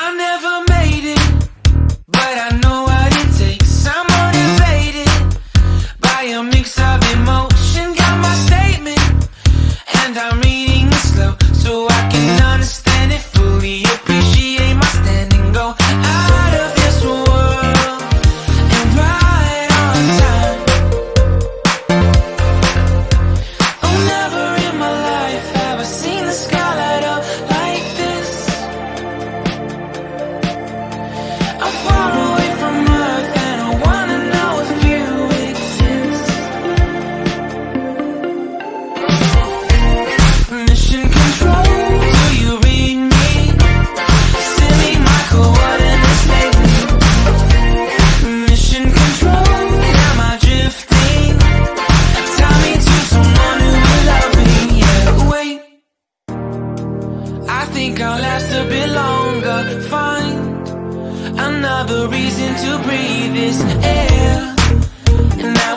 I never made it, but I know what it takes. I'm motivated by a mix of emotion. Got my statement, and I'm reading it slow so I can understand it fully. Appreciate my stand and go out of this world and right on time. Oh, never in my life have I seen the sky light up like this. I'm far away from Earth and I wanna know if you exist. Mission control, do you read me? Send me my coordinates lately. Mission control, am I drifting? Tie me to someone who will love me. Yeah, wait, I think I'll last a bit longer. Find another reason to breathe this air, and now